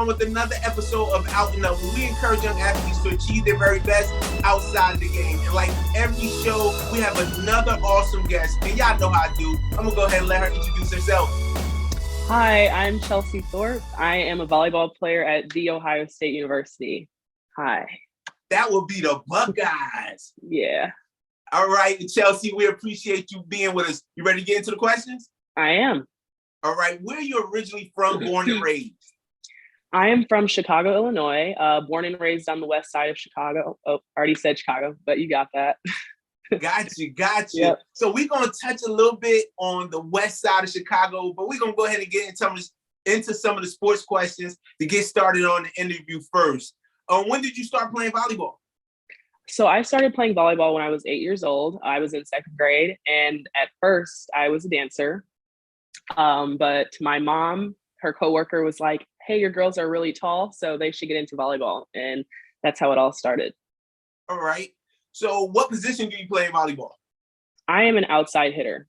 on with another episode of Out and Up, where we encourage young athletes to achieve their very best outside the game. And like every show, we have another awesome guest. And y'all know how I do. I'm going to go ahead and let her introduce herself. Hi, I'm Chelsea Thorpe. I am a volleyball player at The Ohio State University. Hi. That would be the Buckeyes. Yeah. All right, Chelsea, we appreciate you being with us. You ready to get into the questions? I am. All right, where are you originally from, born and raised? I am from Chicago, Illinois, born and raised on the west side of Chicago. Oh, already said Chicago, but you got that. Got you. Yep. So we're going to touch a little bit on the west side of Chicago, but we're going to go ahead and get into some of the sports questions to get started on the interview first. When did you start playing volleyball? So I started playing volleyball when I was 8 years old. I was in second grade, and at first I was a dancer. But my mom, her coworker was like, hey, your girls are really tall, so they should get into volleyball. And that's how it all started. All right. So what position do you play in volleyball? I am an outside hitter.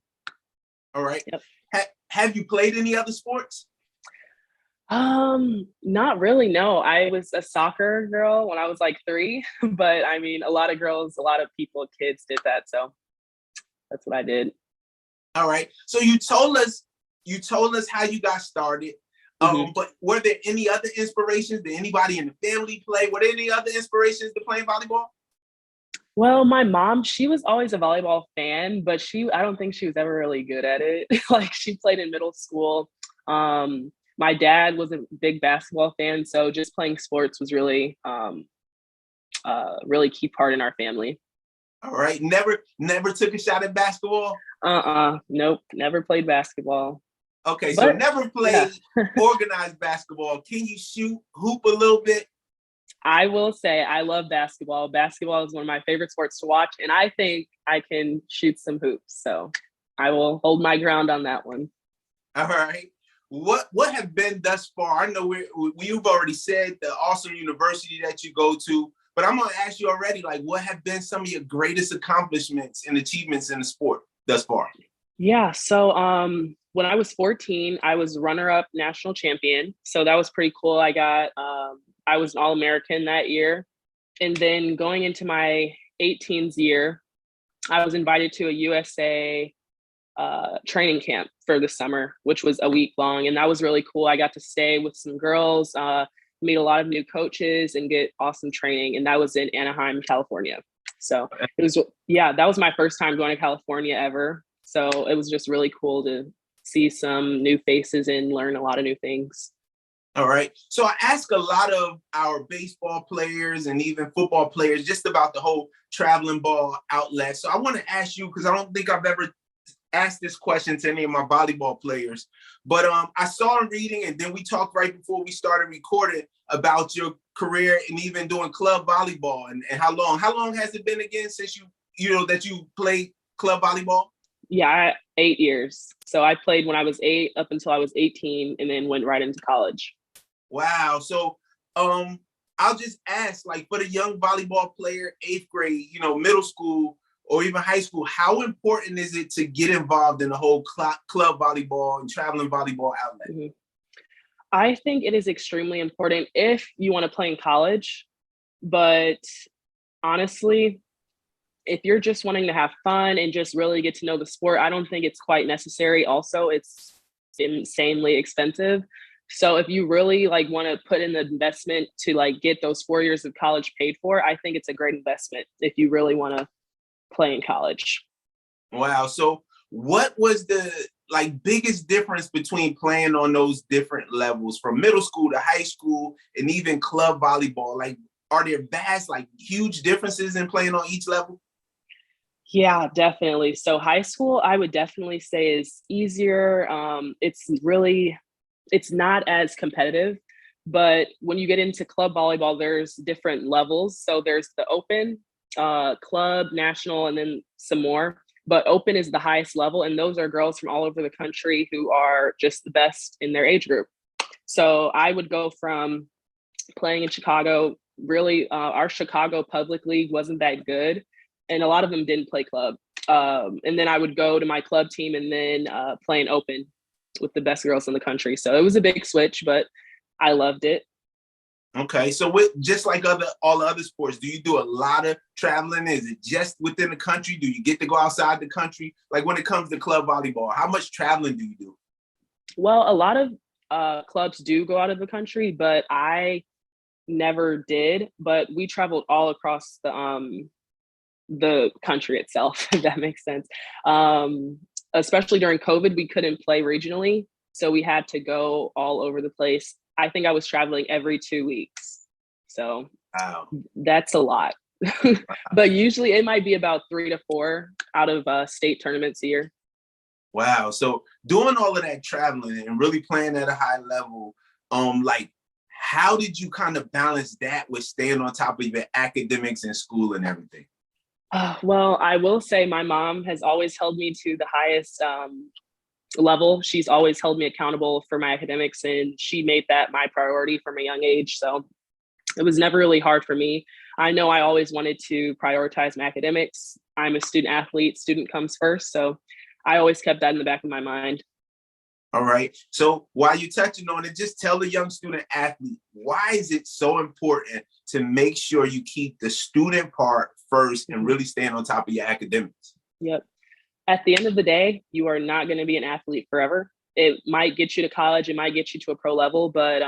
All right. Yep. Have you played any other sports? Not really, no. I was a soccer girl when I was like 3, but I mean, a lot of kids did that. So that's what I did. All right. So you told us how you got started. But were there any other inspirations? Did anybody in the family play? Were there any other inspirations to playing volleyball? Well, my mom, she was always a volleyball fan, but I don't think she was ever really good at it. Like she played in middle school. My dad was a big basketball fan, so just playing sports was really, really key part in our family. All right. Never took a shot at basketball? Nope. Never played basketball. Okay. So never played organized basketball. Can you hoop a little bit? I will say I love basketball. Basketball is one of my favorite sports to watch, and I think I can shoot some hoops. So I will hold my ground on that one. All right. What have been thus far? I know you've already said the awesome university that you go to, but I'm going to ask you already, like, what have been some of your greatest accomplishments and achievements in the sport thus far? Yeah. So when I was 14, I was runner-up national champion. So that was pretty cool. I was an All-American that year. And then going into my 18th year, I was invited to a USA training camp for the summer, which was a week long. And that was really cool. I got to stay with some girls, meet a lot of new coaches and get awesome training. And that was in Anaheim, California. So that was my first time going to California ever. So it was just really cool to see some new faces and learn a lot of new things. All right. So I ask a lot of our baseball players and even football players just about the whole traveling ball outlet. So I want to ask you, because I don't think I've ever asked this question to any of my volleyball players, but I saw in reading, and then we talked right before we started recording about your career and even doing club volleyball and how long has it been again since that you played club volleyball? Yeah, 8 years. So I played when I was 8 up until I was 18 and then went right into college. Wow. So I'll just ask, like, for the young volleyball player, 8th grade, middle school or even high school, how important is it to get involved in the whole club volleyball and traveling volleyball outlet? Mm-hmm. I think it is extremely important if you want to play in college. But honestly, if you're just wanting to have fun and just really get to know the sport, I don't think it's quite necessary. Also, it's insanely expensive. So if you really want to put in the investment to get those 4 years of college paid for, I think it's a great investment if you really want to play in college. Wow. So what was the biggest difference between playing on those different levels from middle school to high school and even club volleyball? Are there vast, huge differences in playing on each level? Yeah, definitely. So high school, I would definitely say is easier. It's not as competitive, but when you get into club volleyball, there's different levels. So there's the open, club, national, and then some more. But open is the highest level, and those are girls from all over the country who are just the best in their age group. So I would go from playing in Chicago. Really, our Chicago Public League wasn't that good, and a lot of them didn't play club. And then I would go to my club team and then play an open with the best girls in the country. So it was a big switch, but I loved it. Okay, so with just like all the other sports, do you do a lot of traveling? Is it just within the country? Do you get to go outside the country? Like when it comes to club volleyball, how much traveling do you do? Well, a lot of clubs do go out of the country, but I never did. But we traveled all across the country itself, if that makes sense. Especially during COVID, we couldn't play regionally, so we had to go all over the place. I think I was traveling every 2 weeks, so Wow. that's a lot. But usually, it might be about 3 to 4 out of state tournaments a year. Wow. So doing all of that traveling and really playing at a high level, like how did you kind of balance that with staying on top of your academics in school and everything? Well, I will say my mom has always held me to the highest level. She's always held me accountable for my academics, and she made that my priority from a young age. So it was never really hard for me. I know I always wanted to prioritize my academics. I'm a student athlete, student comes first. So I always kept that in the back of my mind. All right. So while you're touching on it, just tell the young student athlete, why is it so important to make sure you keep the student part first and really staying on top of your academics? Yep. At the end of the day, you are not going to be an athlete forever. It might get you to college, it might get you to a pro level, but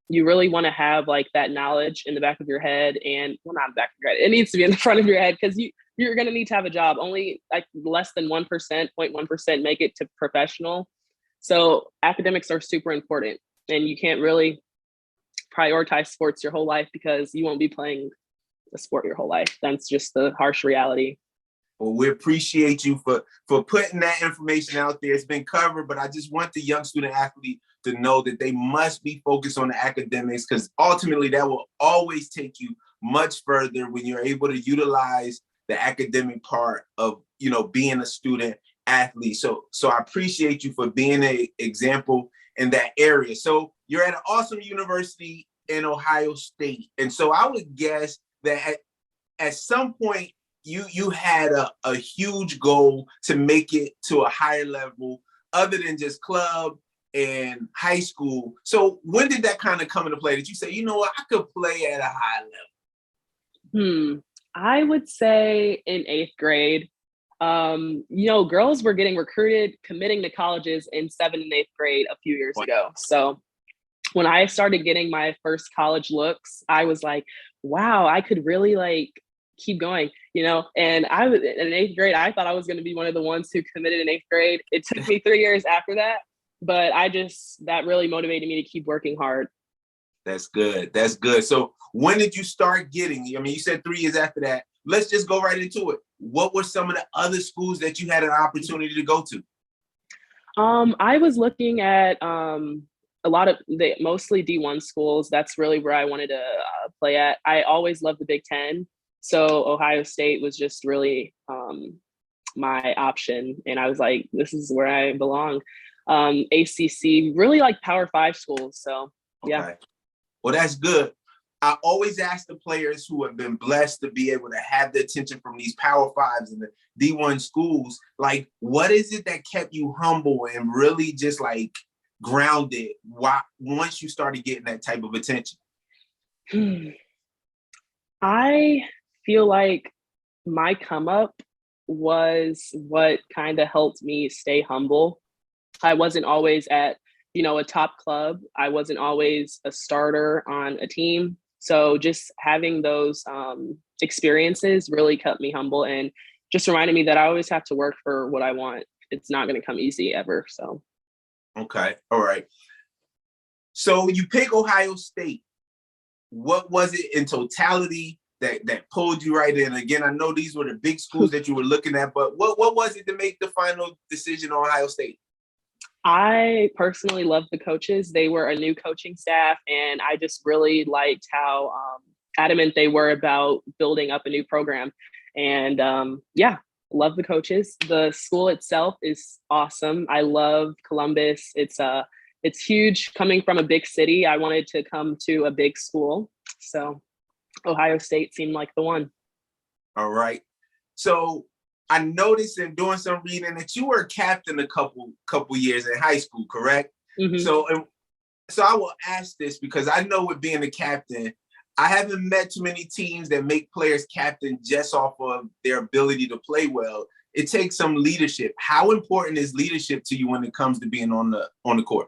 you really want to have like that knowledge in the back of your head, and well, not in the back of your head. It needs to be in the front of your head because you're going to need to have a job. Only like less than 1%, 0.1% make it to professional. So academics are super important, and you can't really prioritize sports your whole life because you won't be playing a sport your whole life. That's just the harsh reality. Well, we appreciate you for putting that information out there. It's been covered, but I just want the young student athlete to know that they must be focused on the academics, because ultimately that will always take you much further when you're able to utilize the academic part of, being a student athlete. So I appreciate you for being an example in that area. So you're at an awesome university in Ohio State. And so I would guess that at some point you had a huge goal to make it to a higher level other than just club and high school. So when did that kind of come into play? Did you say, you know what, I could play at a high level? I would say in 8th grade. Girls were getting recruited, committing to colleges in 7th and 8th grade a few years ago. So when I started getting my first college looks, I was like, wow, I could really like keep going, and I was in 8th grade. I thought I was going to be one of the ones who committed in 8th grade. It took me 3 years after that, but that really motivated me to keep working hard. That's good. That's good. So when did you start getting, you said 3 years after that. Let's just go right into it. What were some of the other schools that you had an opportunity to go to? I was looking at a lot of mostly D1 schools. That's really where I wanted to play at. I always loved the Big Ten. So Ohio State was just really my option. And I was like, this is where I belong. ACC, really like Power 5 schools. So, yeah. Okay. Well, that's good. I always ask the players who have been blessed to be able to have the attention from these Power 5s and the D1 schools, like, what is it that kept you humble and really just like grounded once you started getting that type of attention? I feel like my come up was what kind of helped me stay humble. I wasn't always at, a top club. I wasn't always a starter on a team. So just having those experiences really kept me humble and just reminded me that I always have to work for what I want. It's not going to come easy ever. So. Okay. All right. So you pick Ohio State. What was it in totality that pulled you right in? Again, I know these were the big schools that you were looking at, but what was it to make the final decision on Ohio State? I personally love the coaches. They were a new coaching staff, and I just really liked how adamant they were about building up a new program. And love the coaches. The school itself is awesome. I love Columbus. It's huge. Coming from a big city, I wanted to come to a big school. So Ohio State seemed like the one. All right. So I noticed in doing some reading that you were a captain a couple years in high school, correct? Mm-hmm. So So I will ask this because I know with being a captain, I haven't met too many teams that make players captain just off of their ability to play well. It takes some leadership. How important is leadership to you when it comes to being on the court?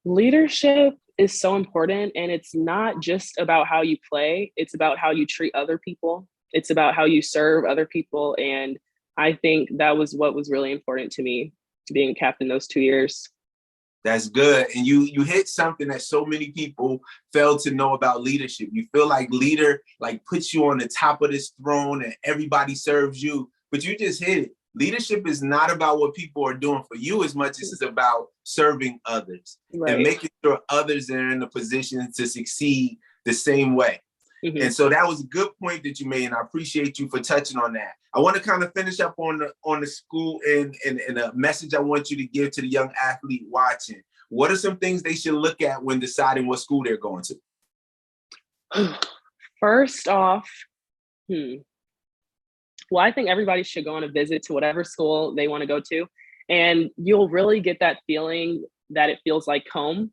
Leadership is so important, and it's not just about how you play, it's about how you treat other people. It's about how you serve other people, and I think that was what was really important to me being captain those 2 years. That's good. And you hit something that so many people fail to know about leadership. You feel like leader like puts you on the top of this throne and everybody serves you, but you just hit it. Leadership is not about what people are doing for you as much as it's about serving others and Right. making sure others are in a position to succeed the same way. Mm-hmm. And so that was a good point that you made, and I appreciate you for touching on that. I want to kind of finish up on the school and a message I want you to give to the young athlete watching. What are some things they should look at when deciding what school they're going to? First off, well, I think everybody should go on a visit to whatever school they want to go to, and you'll really get that feeling that it feels like home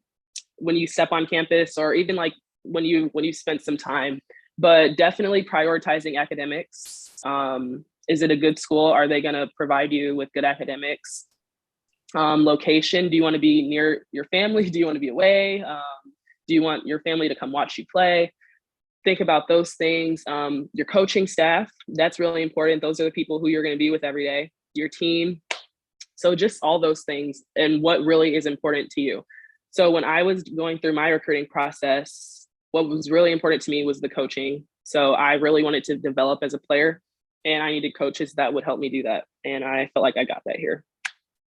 when you step on campus, or even like when you spend some time. But definitely prioritizing academics. Is it a good school? Are they going to provide you with good academics? Location, do you want to be near your family? Do you want to be away? Do you want your family to come watch you play? Think about those things. Your coaching staff, that's really important. Those are the people who you're going to be with every day. Your team. So just all those things and what really is important to you. So when I was going through my recruiting process, what was really important to me was the coaching. So I really wanted to develop as a player, and I needed coaches that would help me do that. And I felt like I got that here.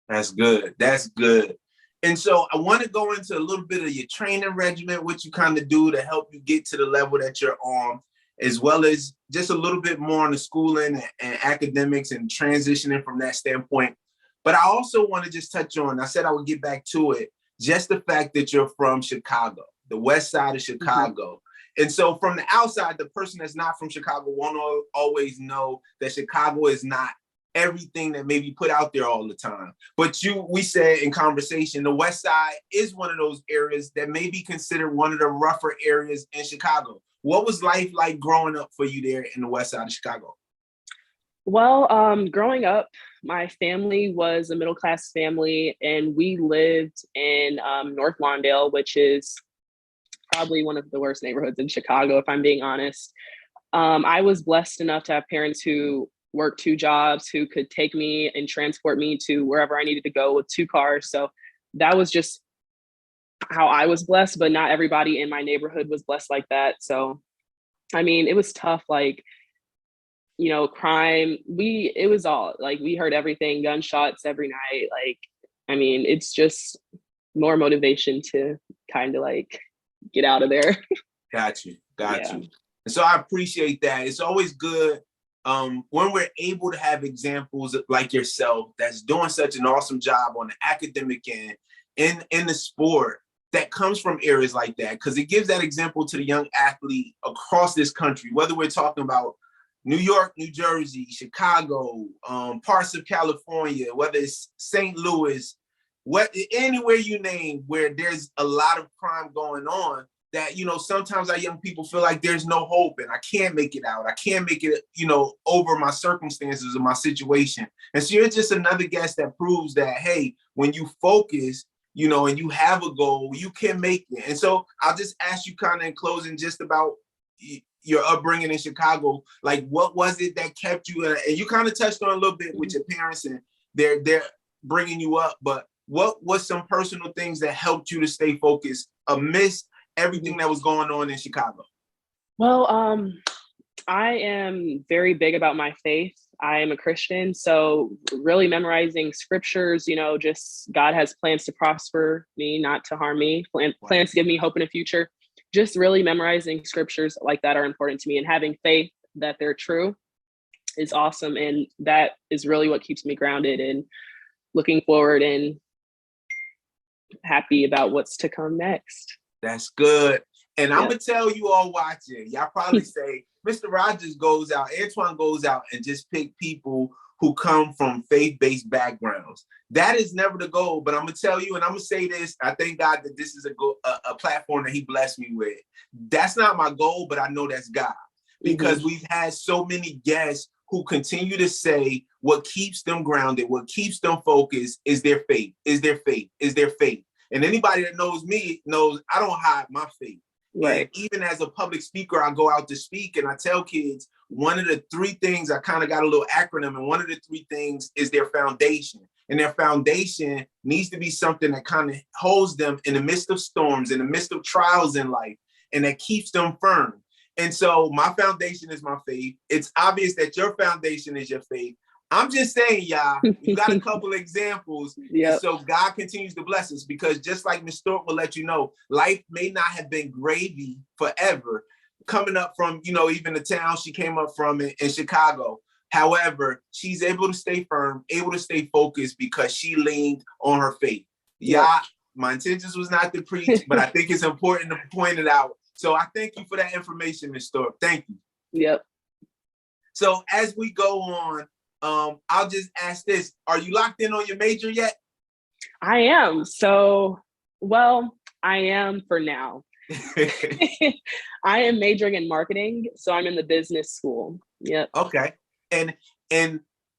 That's good. That's good. And so I want to go into a little bit of your training regimen, what you kind of do to help you get to the level that you're on, as well as just a little bit more on the schooling and academics and transitioning from that standpoint. But I also want to just touch on, I said I would get back to it, just the fact that you're from Chicago, the west side of Chicago. Mm-hmm. And so from the outside, the person that's not from Chicago won't always know that Chicago is not everything that may be put out there all the time. But we said in conversation, the west side is one of those areas that may be considered one of the rougher areas in Chicago. What was life like growing up for you there in the west side of Chicago? Well, growing up, my family was a middle-class family, and we lived in North Lawndale, which is probably one of the worst neighborhoods in Chicago, if I'm being honest. I was blessed enough to have parents who worked 2 jobs, who could take me and transport me to wherever I needed to go with 2 cars. So that was just how I was blessed, but not everybody in my neighborhood was blessed like that. So, I mean, it was tough, like, crime. It was all like, we heard everything, gunshots every night. Like, I mean, it's just more motivation to kind of like get out of there. Got you. And so I appreciate that. It's always good when we're able to have examples like yourself that's doing such an awesome job on the academic end in the sport that comes from areas like that, because it gives that example to the young athlete across this country, whether we're talking about New York, New Jersey, Chicago, parts of California, whether it's St. Louis, anywhere you name where there's a lot of crime going on, that, sometimes our young people feel like there's no hope and I can't make it out. I can't make it, over my circumstances or my situation. And so you're just another guest that proves that, hey, when you focus, and you have a goal, you can make it. And so I'll just ask you kind of in closing just about your upbringing in Chicago. Like, what was it that kept you? And you kind of touched on a little bit with your parents and they're bringing you up, but what was some personal things that helped you to stay focused amidst everything that was going on in Chicago? Well, I am very big about my faith. I am a Christian, so really memorizing scriptures, just God has plans to prosper me, not to harm me, plans to give me hope in the future. Just really memorizing scriptures like that are important to me, and having faith that they're true is awesome. And that is really what keeps me grounded and looking forward and happy about what's to come next. That's good. And I'm going to tell you all watching, y'all probably say, Mr. Rogers goes out, Antoine goes out and just pick people who come from faith-based backgrounds. That is never the goal, but I'm gonna tell you, and I'm gonna say this, I thank God that this is a platform that he blessed me with. That's not my goal, but I know that's God, because we've had so many guests who continue to say what keeps them grounded, what keeps them focused is their faith, is their faith, is their faith. And anybody that knows me knows I don't hide my faith. Right. And even as a public speaker, I go out to speak and I tell kids, one of the three things, I kind of got a little acronym, and one of the three things is their foundation. And their foundation needs to be something that kind of holds them in the midst of storms, in the midst of trials in life, and that keeps them firm. And so my foundation is my faith. It's obvious that your foundation is your faith. I'm just saying, y'all, you got a couple of examples. Yep. So God continues to bless us, because just like Ms. Thorpe will let you know, life may not have been gravy forever. Coming up from, even the town she came up from in Chicago. However, she's able to stay firm, able to stay focused because she leaned on her faith. Yeah, my intentions was not to preach, but I think it's important to point it out. So I thank you for that information, Ms. Thorpe. Thank you. Yep. So as we go on, I'll just ask this. Are you locked in on your major yet? I am. So, I am for now. I am majoring in marketing, so I'm in the business school. Yep. Okay. And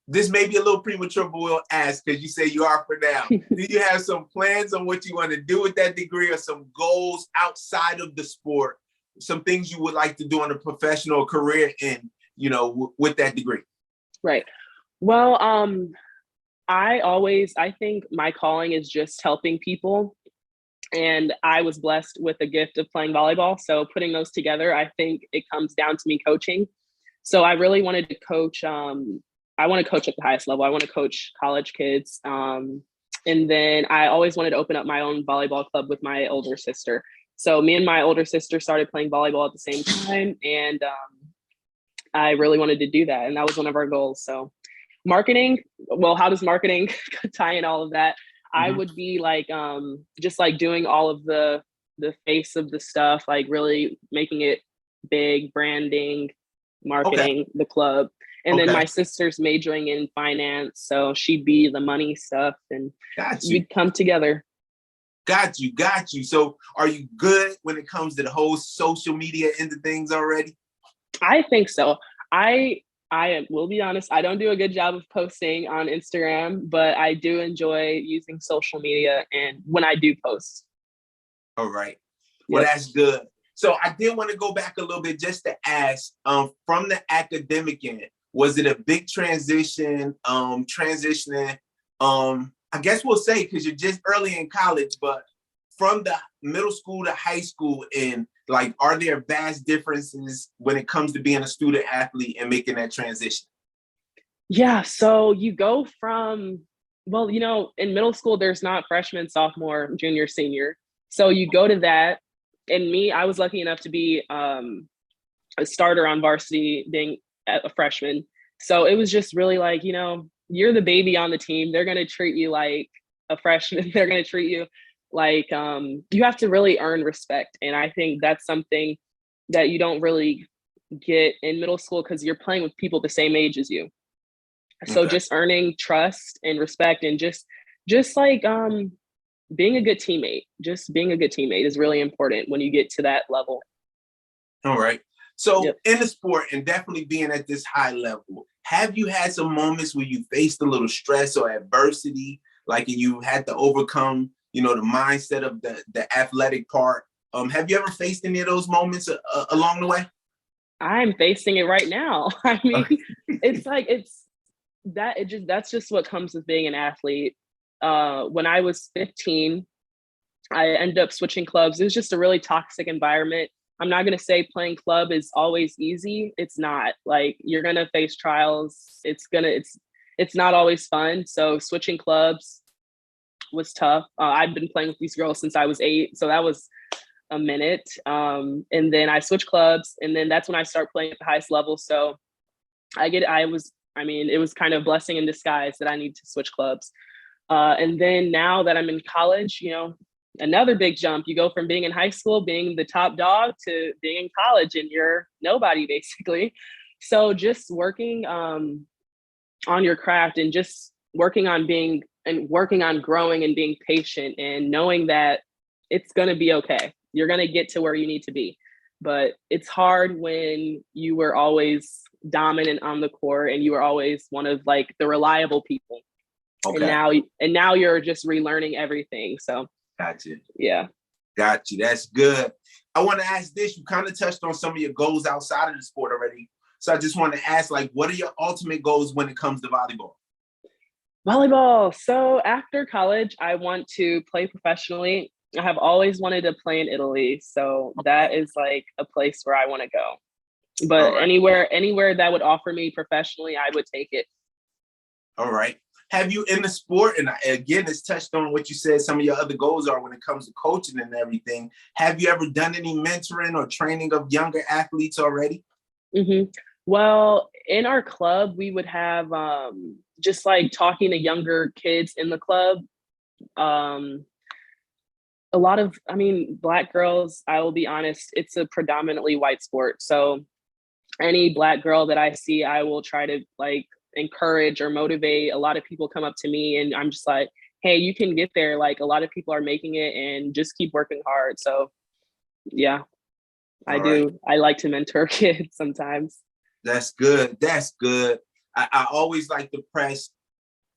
this may be a little premature, but we'll ask because you say you are for now. Do you have some plans on what you want to do with that degree, or some goals outside of the sport? Some things you would like to do in a professional career in, with that degree? Right. Well, I think my calling is just helping people. And I was blessed with the gift of playing volleyball. So putting those together, I think it comes down to me coaching. So I really wanted to coach. I want to coach at the highest level. I want to coach college kids. And then I always wanted to open up my own volleyball club with my older sister. So me and my older sister started playing volleyball at the same time. And I really wanted to do that. And that was one of our goals. So marketing, how does marketing tie in all of that? I would be like, just like doing all of the face of the stuff, like really making it big, branding, marketing, the club. And then my sister's majoring in finance, so she'd be the money stuff, and we'd come together. Got you. So are you good when it comes to the whole social media end of things already? I think so. I will be honest, I don't do a good job of posting on Instagram, but I do enjoy using social media and when I do post. All right. Well, that's good. So I did want to go back a little bit just to ask, from the academic end, was it a big transitioning? I guess we'll say, because you're just early in college, but from the middle school to high school, and like, are there vast differences when it comes to being a student athlete and making that transition? Yeah. So you go from, in middle school, there's not freshman, sophomore, junior, senior. So you go to that. And me, I was lucky enough to be a starter on varsity being a freshman. So it was just really like, you're the baby on the team. They're going to treat you like a freshman. They're going to treat you like, you have to really earn respect. And I think that's something that you don't really get in middle school, because you're playing with people the same age as you. So just earning trust and respect, and just like, being a good teammate, is really important when you get to that level. All right. So in the sport, and definitely being at this high level, have you had some moments where you faced a little stress or adversity, like you had to overcome, the mindset of the athletic part? Have you ever faced any of those moments along the way? I'm facing it right now. I mean, that's just what comes with being an athlete. When I was 15, I ended up switching clubs. It was just a really toxic environment. I'm not going to say playing club is always easy. It's not. Like, you're going to face trials. It's not always fun. So switching clubs was tough. I've been playing with these girls since I was 8. So that was a minute. And then I switched clubs, and then that's when I start playing at the highest level. So it was kind of a blessing in disguise that I need to switch clubs. And then now that I'm in college, another big jump. You go from being in high school, being the top dog, to being in college and you're nobody, basically. So just working on your craft and just working on growing and being patient and knowing that it's going to be okay. You're going to get to where you need to be. But it's hard when you were always dominant on the court and you were always one of like the reliable people. Okay. And now you're just relearning everything. So Gotcha. yeah. Got you. That's good. I want to ask this. You kind of touched on some of your goals outside of the sport already. So I just want to ask, like, what are your ultimate goals when it comes to volleyball? Volleyball. So after college, I want to play professionally. I have always wanted to play in Italy. So that is like a place where I want to go. But Right. anywhere that would offer me professionally, I would take it. All right. Have you in the sport, and again, it's touched on what you said some of your other goals are when it comes to coaching and everything. Have you ever done any mentoring or training of younger athletes already? Mm-hmm. Well, in our club, we would have just like talking to younger kids in the club. Um, a lot of, I mean, Black girls, I will be honest, it's a predominantly white sport. So any Black girl that I see, I will try to like encourage or motivate. A lot of people come up to me and I'm just like, hey, you can get there. Like a lot of people are making it and just keep working hard. So yeah, I All right. do. I like to mentor kids sometimes. That's good. That's good. I always like to press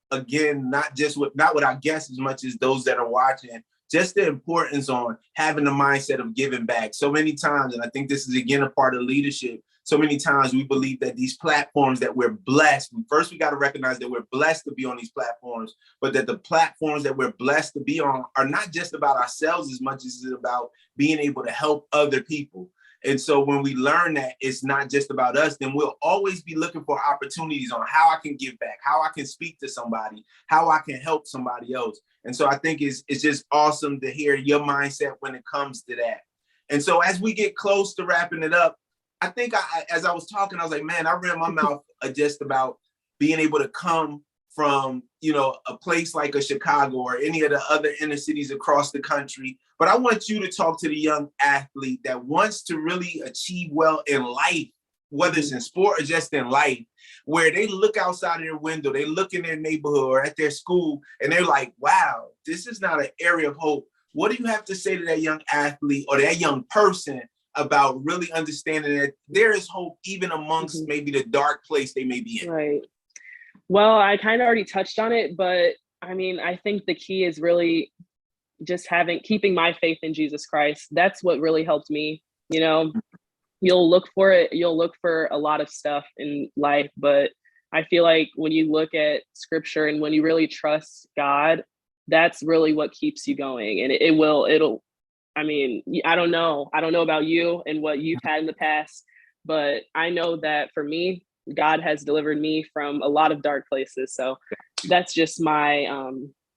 again, not with our guests as much as those that are watching, just the importance on having the mindset of giving back. So many times, and I think this is again a part of leadership. So many times we believe that these platforms that we're blessed, first we got to recognize that we're blessed to be on these platforms, but that the platforms that we're blessed to be on are not just about ourselves as much as it's about being able to help other people. And so when we learn that it's not just about us, then we'll always be looking for opportunities on how I can give back, how I can speak to somebody, how I can help somebody else. And so I think it's just awesome to hear your mindset when it comes to that. And so as we get close to wrapping it up, I think as I was talking, I was like, man, I ran my mouth just about being able to come from, a place like a Chicago or any of the other inner cities across the country. But I want you to talk to the young athlete that wants to really achieve well in life, whether it's in sport or just in life, where they look outside of their window, they look in their neighborhood or at their school, and they're like, wow, this is not an area of hope. What do you have to say to that young athlete or that young person about really understanding that there is hope even amongst maybe the dark place they may be in? Right. Well, I kind of already touched on it, but I mean, I think the key is really just keeping my faith in Jesus Christ. That's what really helped me. You'll look for it. You'll look for a lot of stuff in life, but I feel like when you look at scripture and when you really trust God, that's really what keeps you going. And I mean, I don't know about you and what you've had in the past, but I know that for me, God has delivered me from a lot of dark places. So that's just my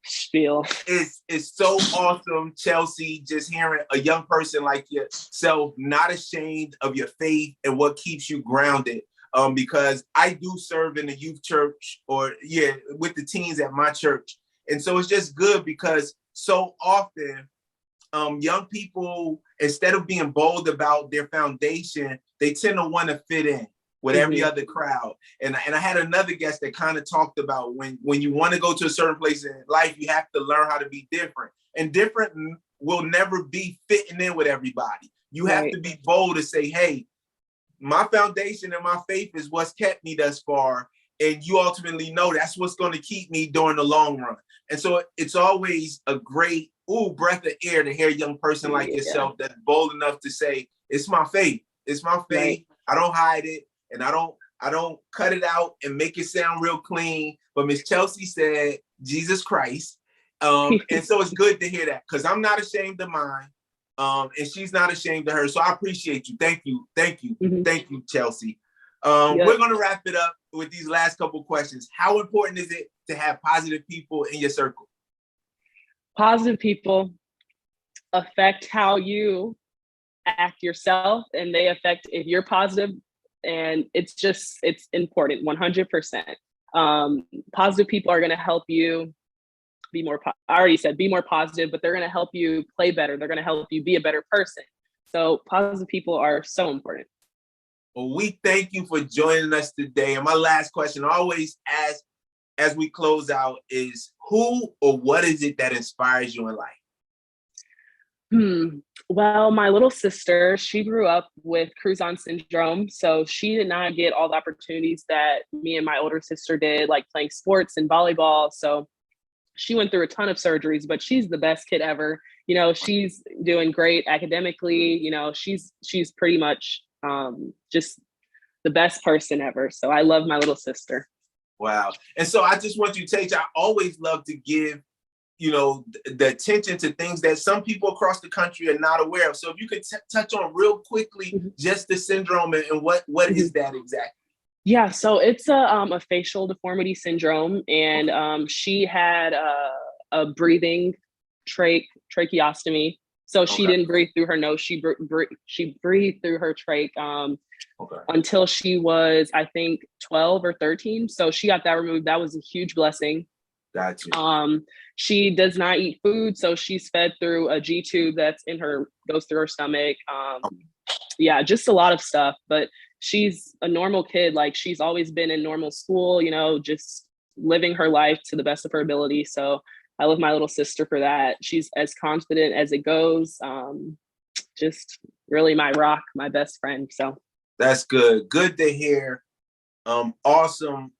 spiel. It's so awesome, Chelsea, just hearing a young person like yourself not ashamed of your faith and what keeps you grounded. Because I do serve in the youth church with the teens at my church. And so it's just good because so often young people, instead of being bold about their foundation, they tend to want to fit in with every other crowd. And I had another guest that kind of talked about when you want to go to a certain place in life, you have to learn how to be different. And different will never be fitting in with everybody. You have to be bold to say, hey, my foundation and my faith is what's kept me thus far. And you ultimately know that's what's going to keep me during the long run. And so it's always a great breath of air to hear a young person like yourself that's bold enough to say, it's my faith. It's my faith. Right. I don't hide it. And I don't cut it out and make it sound real clean. But Miss Chelsea said, Jesus Christ. And so it's good to hear that because I'm not ashamed of mine. And she's not ashamed of her. So I appreciate you. Thank you. Thank you. Thank you, Chelsea. We're going to wrap it up with these last couple questions. How important is it to have positive people in your circle? Positive people affect how you act yourself, and they affect if you're positive. And it's important, 100%. Positive people are going to help you be more, I already said, be more positive, but they're going to help you play better. They're going to help you be a better person. So positive people are so important. Well, we thank you for joining us today. And my last question, I always ask as we close out, is who or what is it that inspires you in life? Well, my little sister, she grew up with Cruzon syndrome. So she did not get all the opportunities that me and my older sister did, like playing sports and volleyball. So she went through a ton of surgeries, but she's the best kid ever. She's doing great academically. She's pretty much just the best person ever. So I love my little sister. Wow. And so I just want you to take, I always love to give, the attention to things that some people across the country are not aware of. So if you could touch on real quickly, just the syndrome and what is that exactly? Yeah, so it's a facial deformity syndrome, and she had a breathing tracheostomy. So she didn't breathe through her nose. She breathed through her trach until she was, I think, 12 or 13. So she got that removed. That was a huge blessing. Gotcha. She does not eat food, so she's fed through a G tube goes through her stomach. Yeah, just a lot of stuff. But she's a normal kid. Like, she's always been in normal school, just living her life to the best of her ability. So I love my little sister for that. She's as confident as it goes. Just really my rock, my best friend. So that's good. Good to hear. Awesome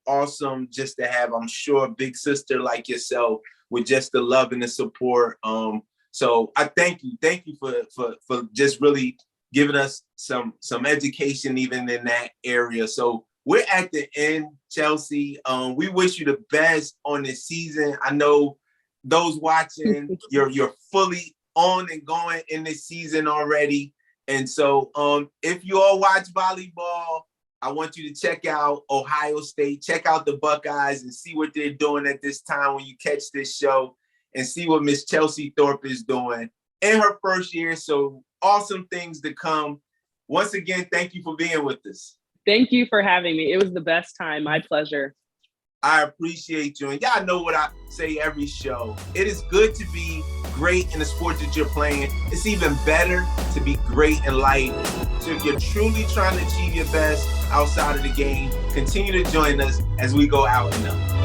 just to have, I'm sure, a big sister like yourself with just the love and the support. So I thank you for just really giving us some education even in that area. So we're at the end, Chelsea. We wish you the best on this season. I know those watching, you're fully on and going in this season already. And so if you all watch volleyball, I want you to check out Ohio State, check out the Buckeyes and see what they're doing at this time when you catch this show, and see what Miss Chelsea Thorpe is doing in her first year. So awesome things to come. Once again, thank you for being with us. Thank you for having me. It was the best time. My pleasure. I appreciate you. And y'all know what I say every show. It is good to be great in the sport that you're playing. It's even better to be great in life. So if you're truly trying to achieve your best outside of the game, continue to join us as we go out and up.